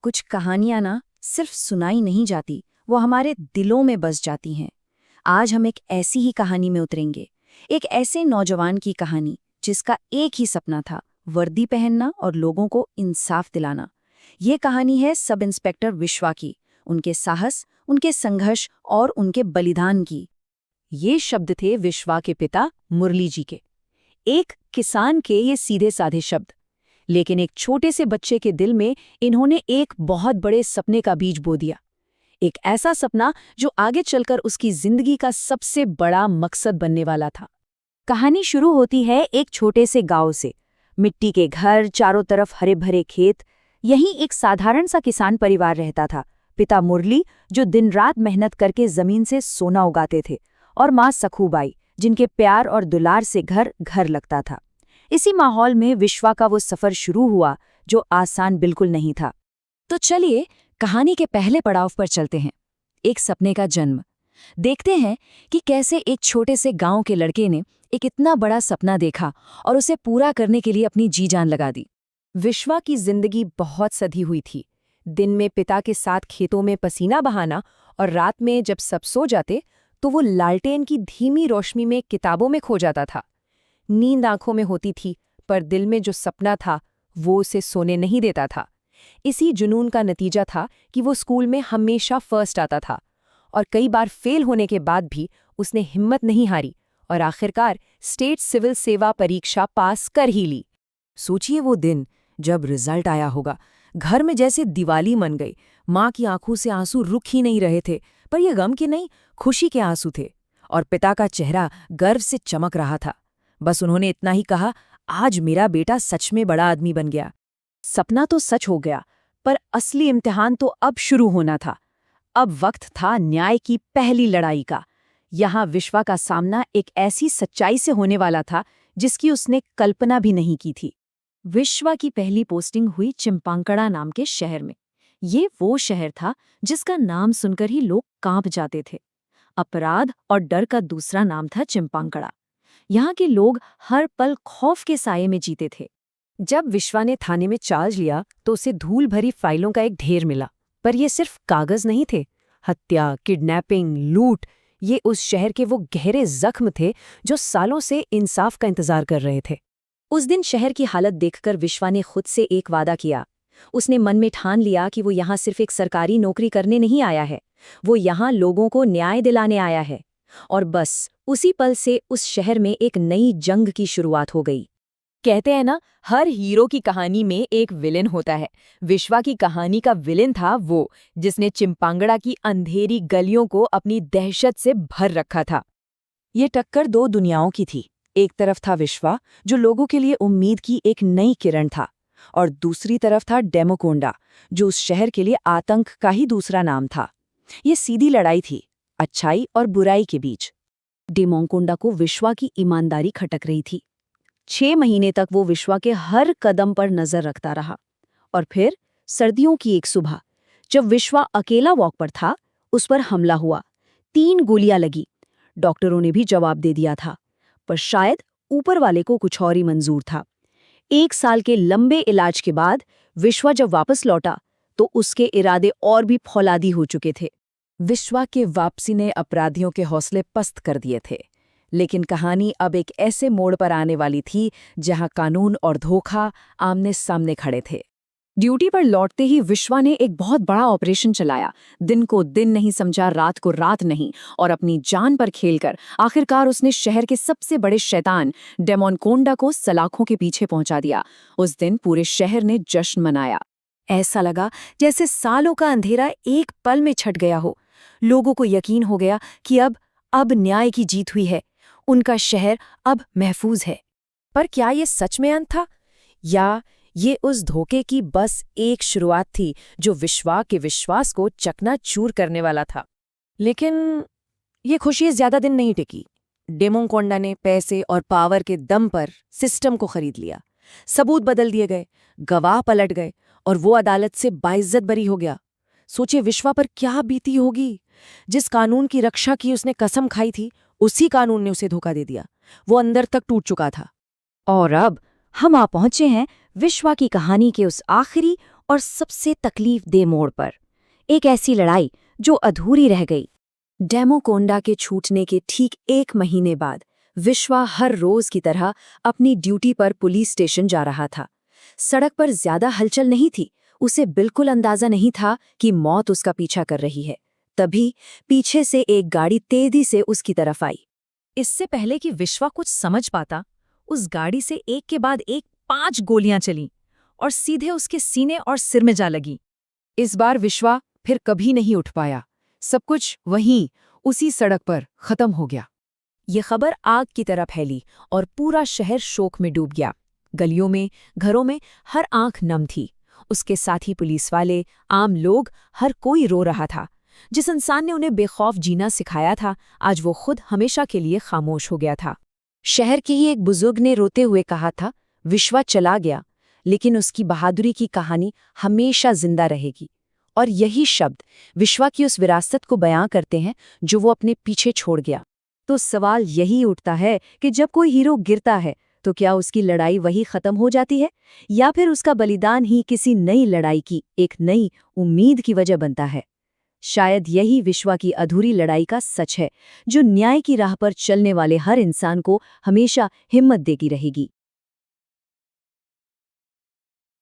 कुछ कहानियां ना सिर्फ सुनाई नहीं जाती, वो हमारे दिलों में बस जाती हैं। आज हम एक ऐसी ही कहानी में उतरेंगे, एक ऐसे नौजवान की कहानी जिसका एक ही सपना था, वर्दी पहनना और लोगों को इंसाफ दिलाना। ये कहानी है सब इंस्पेक्टर विश्वा की, उनके साहस, उनके संघर्ष और उनके बलिदान की। ये शब्द थे विश्वा के पिता मुरली जी के। एक किसान के ये सीधे साधे शब्द, लेकिन एक छोटे से बच्चे के दिल में इन्होंने एक बहुत बड़े सपने का बीज बो दिया। एक ऐसा सपना जो आगे चलकर उसकी जिंदगी का सबसे बड़ा मकसद बनने वाला था। कहानी शुरू होती है एक छोटे से गांव से। मिट्टी के घर, चारों तरफ हरे भरे खेत। यहीं एक साधारण सा किसान परिवार रहता था। पिता मुरली, जो दिन रात मेहनत करके जमीन से सोना उगाते थे, और माँ सखूबाई, जिनके प्यार और दुलार से घर घर लगता था। इसी माहौल में विश्वा का वो सफर शुरू हुआ जो आसान बिल्कुल नहीं था। तो चलिए कहानी के पहले पड़ाव पर चलते हैं, एक सपने का जन्म। देखते हैं कि कैसे एक छोटे से गांव के लड़के ने एक इतना बड़ा सपना देखा और उसे पूरा करने के लिए अपनी जी जान लगा दी। विश्वा की जिंदगी बहुत सधी हुई थी। दिन में पिता के साथ खेतों में पसीना बहाना, और रात में जब सब सो जाते तो वो लालटेन की धीमी रोशनी में किताबों में खो जाता था। नींद आंखों में होती थी, पर दिल में जो सपना था वो उसे सोने नहीं देता था। इसी जुनून का नतीजा था कि वो स्कूल में हमेशा फर्स्ट आता था, और कई बार फेल होने के बाद भी उसने हिम्मत नहीं हारी और आखिरकार स्टेट सिविल सेवा परीक्षा पास कर ही ली। सोचिए वो दिन जब रिजल्ट आया होगा, घर में जैसे दिवाली मन गई। माँ की आंखों से आंसू रुक ही नहीं रहे थे, पर ये गम के नहीं, खुशी के आंसू थे। और पिता का चेहरा गर्व से चमक रहा था। बस उन्होंने इतना ही कहा, आज मेरा बेटा सच में बड़ा आदमी बन गया। सपना तो सच हो गया, पर असली इम्तिहान तो अब शुरू होना था। अब वक्त था न्याय की पहली लड़ाई का। यहाँ विश्वा का सामना एक ऐसी सच्चाई से होने वाला था जिसकी उसने कल्पना भी नहीं की थी। विश्वा की पहली पोस्टिंग हुई चिंपांकड़ा नाम के शहर में। ये वो शहर था जिसका नाम सुनकर ही लोग कांप जाते थे। अपराध और डर का दूसरा नाम था चिंपांकड़ा। यहाँ के लोग हर पल खौफ के साये में जीते थे। जब विश्वा ने थाने में चार्ज लिया तो उसे धूल भरी फाइलों का एक ढेर मिला, पर ये सिर्फ कागज नहीं थे। हत्या, किडनैपिंग, लूट, ये उस शहर के वो गहरे जख्म थे जो सालों से इंसाफ का इंतजार कर रहे थे। उस दिन शहर की हालत देखकर विश्वा ने खुद से एक वादा किया। उसने मन में ठान लिया कि वो यहाँ सिर्फ एक सरकारी नौकरी करने नहीं आया है, वो यहाँ लोगों को न्याय दिलाने आया है। और बस उसी पल से उस शहर में एक नई जंग की शुरुआत हो गई। कहते हैं ना, हर हीरो की कहानी में एक विलेन होता है। विश्वा की कहानी का विलेन था वो जिसने चिंपांगड़ा की अंधेरी गलियों को अपनी दहशत से भर रखा था। ये टक्कर दो दुनियाओं की थी। एक तरफ था विश्वा, जो लोगों के लिए उम्मीद की एक नई किरण था, और दूसरी तरफ था डेमोकोंडा, जो उस शहर के लिए आतंक का ही दूसरा नाम था। ये सीधी लड़ाई थी, अच्छाई और बुराई के बीच। डेमोकोंडा को विश्वा की ईमानदारी खटक रही थी। 6 महीने तक वो विश्वा के हर कदम पर नजर रखता रहा। और फिर सर्दियों की एक सुबह, जब विश्वा अकेला वॉक पर था, उस पर हमला हुआ। 3 गोलियां लगी। डॉक्टरों ने भी जवाब दे दिया था, पर शायद ऊपर वाले को कुछ और ही मंजूर था। 1 साल के लंबे इलाज के बाद विश्वा जब वापस लौटा तो उसके इरादे और भी फौलादी हो चुके थे। विश्वा के वापसी ने अपराधियों के हौसले पस्त कर दिए थे, लेकिन कहानी अब एक ऐसे मोड़ पर आने वाली थी जहां कानून और धोखा आमने सामने खड़े थे। ड्यूटी पर लौटते ही विश्वा ने एक बहुत बड़ा ऑपरेशन चलाया। दिन को दिन नहीं समझा, रात को रात नहीं, और अपनी जान पर खेलकर आखिरकार उसने शहर के सबसे बड़े शैतान डेमोकोंडा को सलाखों के पीछे पहुंचा दिया। उस दिन पूरे शहर ने जश्न मनाया। ऐसा लगा जैसे सालों का अंधेरा एक पल में छट गया हो। लोगों को यकीन हो गया कि अब न्याय की जीत हुई है, उनका शहर अब महफूज है। पर क्या ये सच में अंत था, या ये उस धोखे की बस एक शुरुआत थी जो विश्वा के विश्वास को चकनाचूर करने वाला था? लेकिन ये खुशी ज्यादा दिन नहीं टिकी। डेमोकोंडा ने पैसे और पावर के दम पर सिस्टम को खरीद लिया। सबूत बदल दिए गए, गवाह पलट गए, और वो अदालत से बाइज्जत बरी हो गया। सोचिए विश्वा पर क्या बीती होगी। जिस कानून की रक्षा की उसने कसम खाई थी, उसी कानून ने उसे धोखा दे दिया। वो अंदर तक टूट चुका था। और अब हम आ पहुंचे हैं विश्वा की कहानी के उस आखिरी और सबसे तकलीफ दे मोड़ पर, एक ऐसी लड़ाई जो अधूरी रह गई। डेमोकोंडा के छूटने के ठीक 1 महीने बाद विश्वा हर रोज की तरह अपनी ड्यूटी पर पुलिस स्टेशन जा रहा था। सड़क पर ज्यादा हलचल नहीं थी, उसे बिल्कुल अंदाजा नहीं था कि मौत उसका पीछा कर रही है। तभी पीछे से एक गाड़ी तेजी से उसकी तरफ आई। इससे पहले कि विश्वा कुछ समझ पाता, उस गाड़ी से एक के बाद एक 5 गोलियां चलीं और सीधे उसके सीने और सिर में जा लगी। इस बार विश्वा फिर कभी नहीं उठ पाया। सब कुछ वहीं उसी सड़क पर खत्म हो गया। ये खबर आग की तरह फैली और पूरा शहर शोक में डूब गया। गलियों में, घरों में हर आंख नम थी। उसके साथी पुलिस वाले, आम लोग, हर कोई रो रहा था। जिस इंसान ने उन्हें बेखौफ जीना सिखाया था, आज वो खुद हमेशा के लिए खामोश हो गया था। शहर के ही एक बुजुर्ग ने रोते हुए कहा था, विश्वा चला गया, लेकिन उसकी बहादुरी की कहानी हमेशा जिंदा रहेगी। और यही शब्द विश्वा की उस विरासत को बयां करते हैं जो वो अपने पीछे छोड़ गया। तो सवाल यही उठता है कि जब कोई हीरो गिरता है तो क्या उसकी लड़ाई वही खत्म हो जाती है, या फिर उसका बलिदान ही किसी नई लड़ाई की, एक नई उम्मीद की वजह बनता है। शायद यही विश्वा की अधूरी लड़ाई का सच है, जो न्याय की राह पर चलने वाले हर इंसान को हमेशा हिम्मत देती रहेगी।